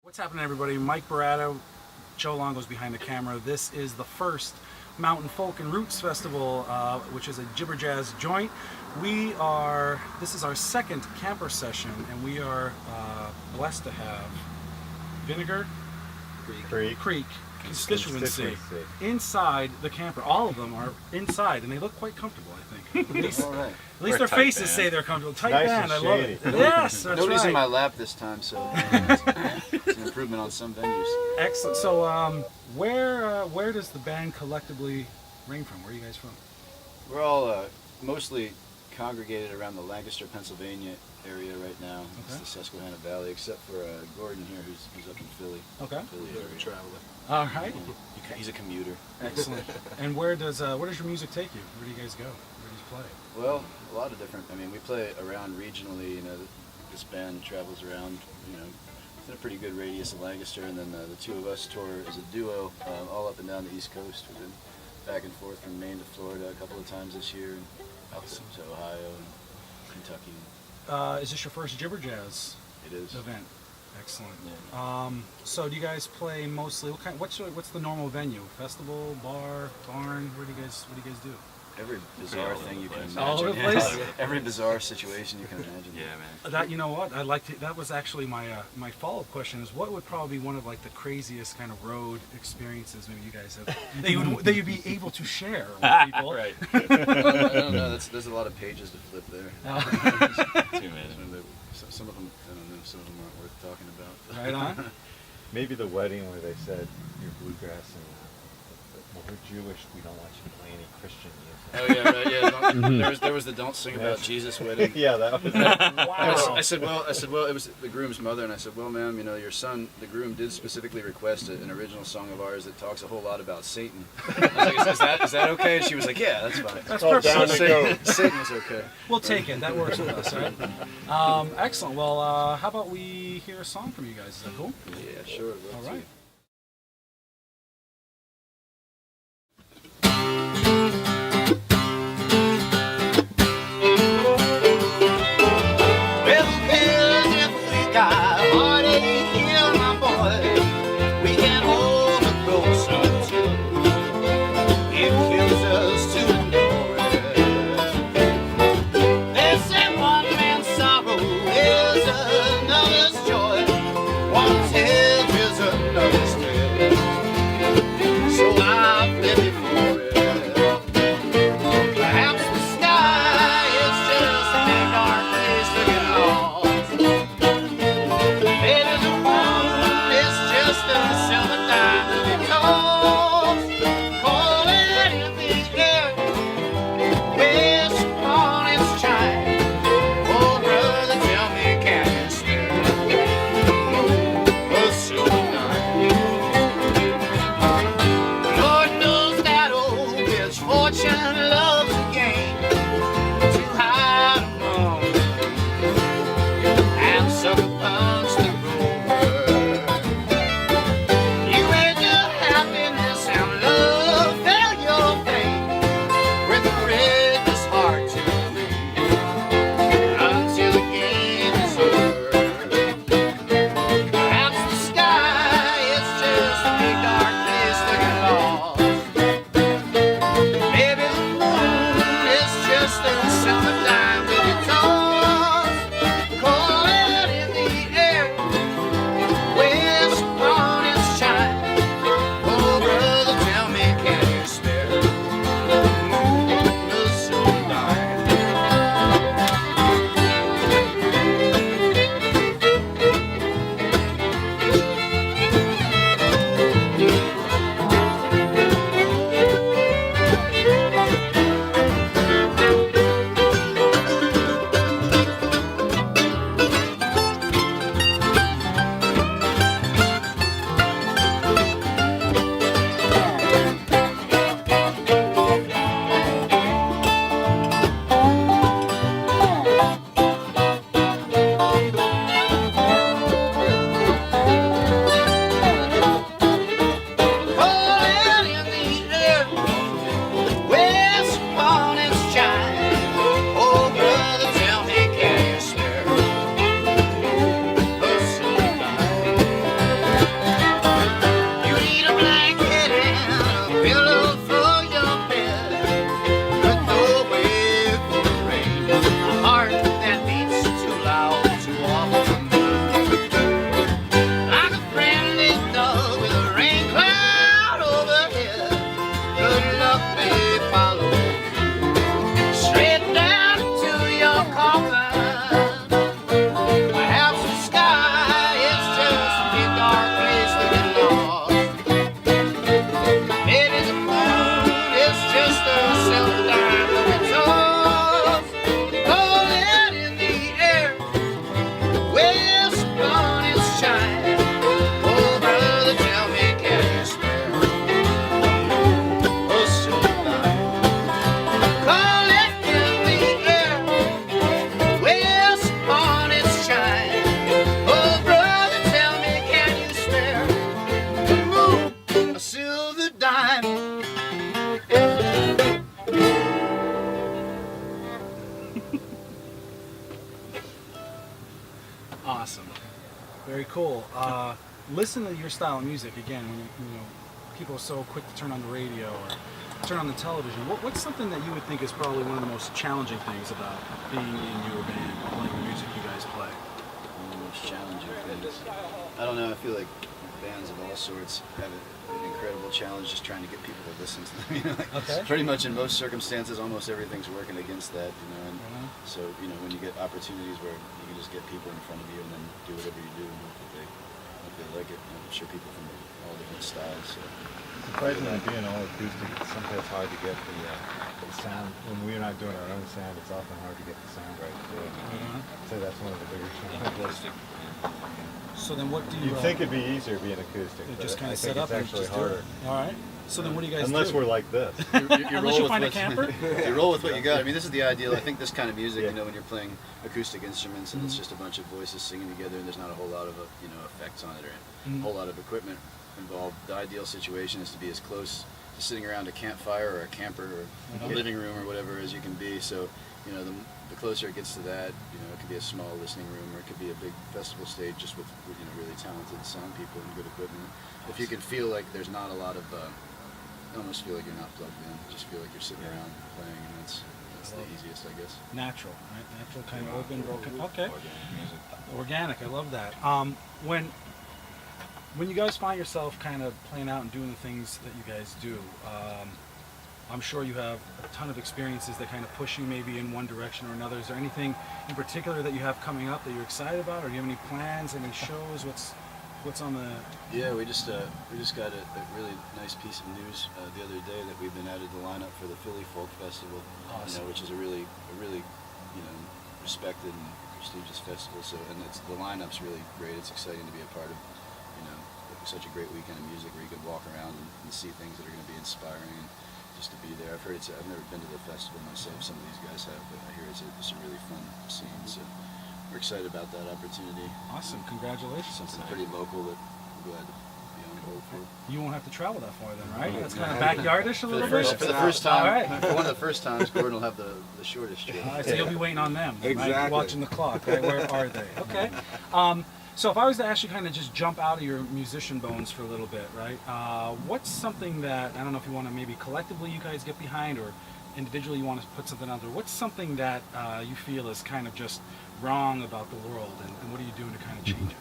What's happening, everybody? Mike Baratta, Joe Longo's behind the camera. This is the first Mountain Folk and Roots Festival, which is a jibber jazz joint. This is our second camper session, and we are blessed to have Vinegar Creek Constituency inside the camper. All of them are inside, and they look quite comfortable, I think. At least their faces say they're comfortable. Tight band, I love it. Yes, that's Nobody's right. in my lap this time, so it's an improvement on some venues. Excellent. So, where does the band collectively ring from? Where are you guys from? We're all mostly congregated around the Lancaster, Pennsylvania area right now. Okay. It's the Susquehanna Valley, except for Gordon here, who's up in Philly. Okay. Philly area. Traveler. All right. He's a commuter. Excellent. And where does your music take you? Where do you guys go? Where do you play? Well, a lot of different. I mean, we play around regionally. You know, this band travels around. You know, within a pretty good radius of Lancaster, and then the two of us tour as a duo all up and down the East Coast. We've been back and forth from Maine to Florida a couple of times this year, and out to Ohio and Kentucky. Is this your first Jibber Jazz It is. event? Excellent. Yeah. So do you guys play mostly? What's the normal venue? Festival, bar, barn? What do you guys do? Every bizarre thing you can imagine. All over the place? Every bizarre situation you can imagine. Yeah, man. That, you know what? I'd like to. That was actually my my follow-up question. Is what would probably be one of like the craziest kind of road experiences maybe you guys have that you'd be able to share with people? Right. I don't know. There's a lot of pages to flip there. Too many. Some of them, I don't know. Some of them aren't worth talking about. Right on. Maybe the wedding where they said you're bluegrass and well, we're Jewish. We don't want you to play any Christian music. Oh yeah, right. Yeah. There was the "Don't Sing About Jesus" wedding. Yeah, that was. Wow. I said, well, it was the groom's mother, and I said, well, ma'am, you know, your son, the groom, did specifically request an original song of ours that talks a whole lot about Satan. I was like, is that okay? And she was like, yeah, that's fine. That's all perfect. down to go. Satan was okay. We'll take it. That works with us, right? Excellent. Well, how about we hear a song from you guys? Is that cool? Yeah, sure. All right. Another's joy, one's head is another. Awesome. Very cool. Listen to your style of music again. When you know people are so quick to turn on the radio or turn on the television. What's something that you would think is probably one of the most challenging things about being in your band, playing the music you guys play? One of the most challenging things. I don't know. I feel like bands of all sorts have an incredible challenge just trying to get people to listen to them. You know, like Okay. Pretty much in most circumstances, almost everything's working against that. You know, and so when you get opportunities where you can just get people in front of you and then do whatever you do and hope that they like it. I'm sure people from all different styles. So. Surprisingly, being all acoustic, it's sometimes hard to get the sound. When we're not doing our own sound, it's often hard to get the sound right too. So that's one of the bigger challenges. So then what do you... You'd think it'd be easier being acoustic, but just kind I of think set up it's and actually just do it. harder. All right. So then what do you guys Unless do? we're like this. You Unless roll you with find a what's- camper? You roll with what you got. I mean, this is the ideal. I think this kind of music, Yeah. when you're playing acoustic instruments and it's just a bunch of voices singing together and there's not a whole lot of effects on it or a whole lot of equipment involved. The ideal situation is to be as close to sitting around a campfire or a camper or a living room or whatever as you can be. So, the closer it gets to that, it could be a small listening room or it could be a big festival stage just with really talented sound people and good equipment. If you can feel like there's not a lot of almost feel like you're not plugged in. Just feel like you're sitting around playing, and that's the easiest, I guess. Natural, right? Natural, kind of open, broken. Okay. Organic music. Organic. I love that. When you guys find yourself kind of playing out and doing the things that you guys do, I'm sure you have a ton of experiences that kind of push you maybe in one direction or another. Is there anything in particular that you have coming up that you're excited about, or do you have any plans, any shows? What's on the... Yeah, we just got a really nice piece of news the other day that we've been added to the lineup for the Philly Folk Festival, Awesome. Which is a really respected and prestigious festival. So, and the lineup's really great. It's exciting to be a part of, such a great weekend of music where you can walk around and see things that are going to be inspiring. And just to be there, I've never been to the festival myself. Some of these guys have, but I hear it's a really fun scene. So. We're excited about that opportunity. Awesome. Congratulations. Something pretty local that we're glad to be on board for. You won't have to travel that far then, right? That's kind of backyardish a For little the bit. first time, All right. for one of the first times, Gordon will have the shortest trip. All right, so you'll be waiting on them, right? Exactly. Watching the clock, right? Where are they? Okay. So if I was to ask you kind of just jump out of your musician bones for a little bit, right? What's something that, I don't know if you want to maybe collectively you guys get behind or individually you want to put something out there. What's something that you feel is kind of just wrong about the world and what are you doing to kind of change it?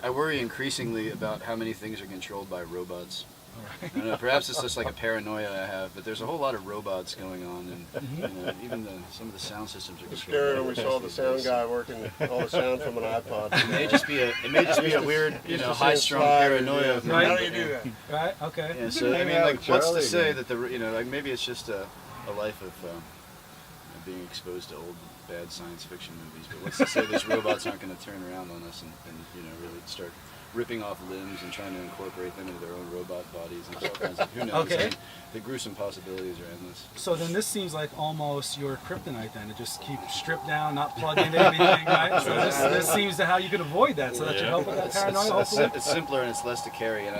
I worry increasingly about how many things are controlled by robots. All I right. don't know, perhaps it's just like a paranoia I have, but there's a whole lot of robots going on, and even some of the sound systems are controlled. Scared by when we robots saw the these sound days. guy working all the sound from an iPod. It may just be a weird, Used to see high-strung him slide, paranoia. of Right. How do you do that? Right? Okay. Yeah, so I hang mean, out like, with what's to Charlie say again. that like maybe it's just a life of being exposed to old bad science fiction movies. But what's to say these robots aren't going to turn around on us and really start ripping off limbs and trying to incorporate them into their own robot bodies and all kinds of, who knows? Okay. I mean, the gruesome possibilities are endless. So then this seems like almost your kryptonite then, to just keep stripped down, not plug into anything, right? So this seems to how you could avoid that, so that should help with that paranoia, hopefully. It's simpler and it's less to carry, and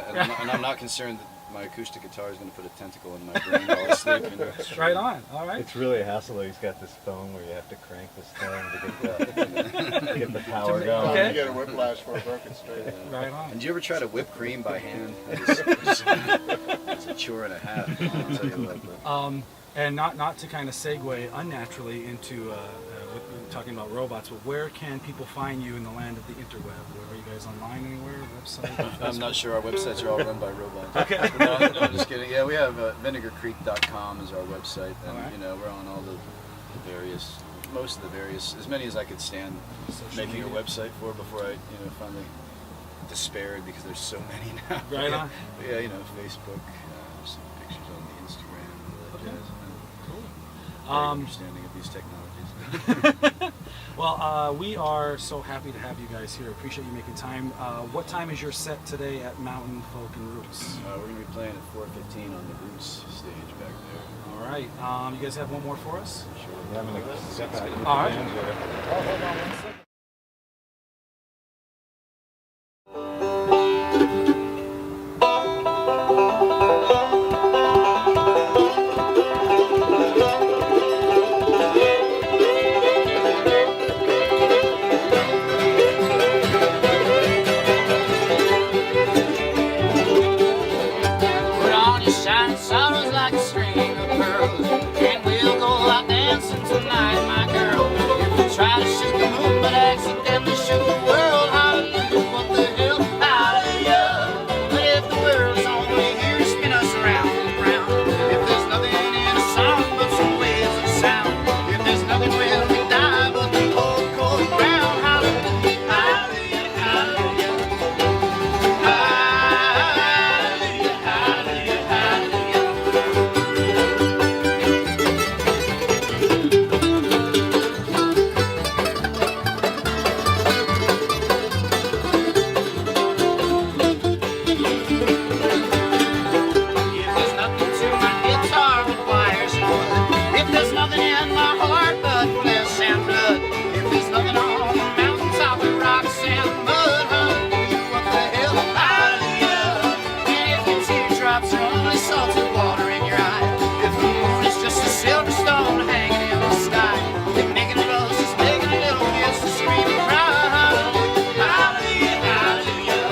I'm not concerned that my acoustic guitar is going to put a tentacle in my brain while I sleep. Right on, all right. It's really a hassle though. He's got this phone where you have to crank this thing to get the power Okay. going. Okay. You get a whiplash for a broken string. Right on. And do you ever try to whip cream by hand? It's a chore and a half. I'll tell you what. But. And not to kind of segue unnaturally into talking about robots, but where can people find you in the land of the interweb? Are you guys online anywhere? Website? I'm not sure. Our websites are all run by robots. Okay. No, I'm just kidding. Yeah, we have vinegarcreek.com is our website, and All right. we're on all most of the various, as many as I could stand Social making media. a website for before I finally despaired because there's so many now. Right on. But yeah, Facebook, some pictures on the Instagram, all that jazz. Cool. Very understanding of these technologies. Well, we are so happy to have you guys here. Appreciate you making time. What time is your set today at Mountain Folk and Roots? We're going to be playing at 4:15 on the Roots stage back there. All right. You guys have one more for us? Sure. Yeah, I'm gonna step out. All right. Yeah. Hold on one second. Try to shoot the moon, but accidentally shoot the world. Hallelujah, what the hell? Hallelujah. But if the world's only here to spin us around and round, if there's nothing in a song but some waves of sound, if there's nothing when we die but the cold, cold ground. Hallelujah, hallelujah, hallelujah. Hallelujah, hallelujah, hallelujah. If there's nothing to my guitar but wires and wood, if there's nothing in my heart but flesh and blood, if there's nothing on the mountaintop but rocks and mud, hallelujah, what the hell, hallelujah. And if your teardrops are only salted water in your eye, if the moon is just a silver stone hanging in the sky, if making love is making little kids to scream and cry, hallelujah, hallelujah, hallelujah.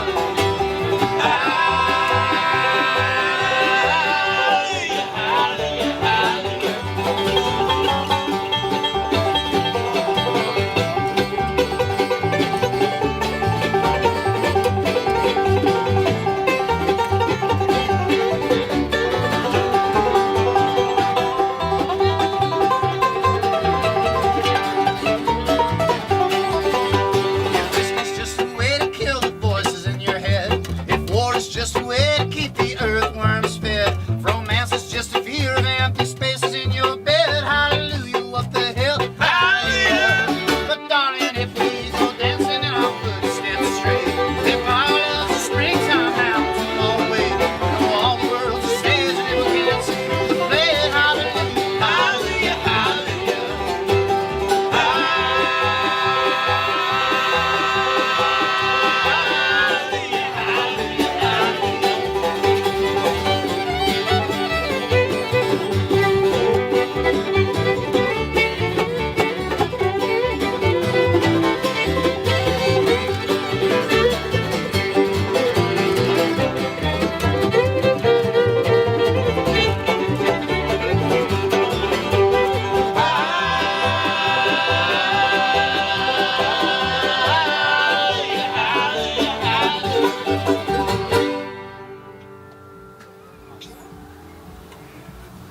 If whiskey's just a way to kill the voices in your head, if war is just a way to keep the earthworms fed, if romance is just a fear of empty spaces in your bed, hallelujah, what the hell, hallelujah. But darling, if we go dancing in our footsteps straight, if our love's a springtime house all the way, know all the world's a stage and it will dance through the play, hallelujah, hallelujah, hallelujah.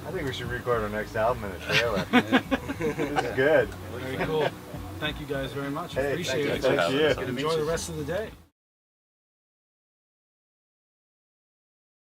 I think we should record our next album in a trailer. This is good. Very cool. Thank you guys very much. Hey, Appreciate thank it. you. Thank you. Enjoy the rest of the day.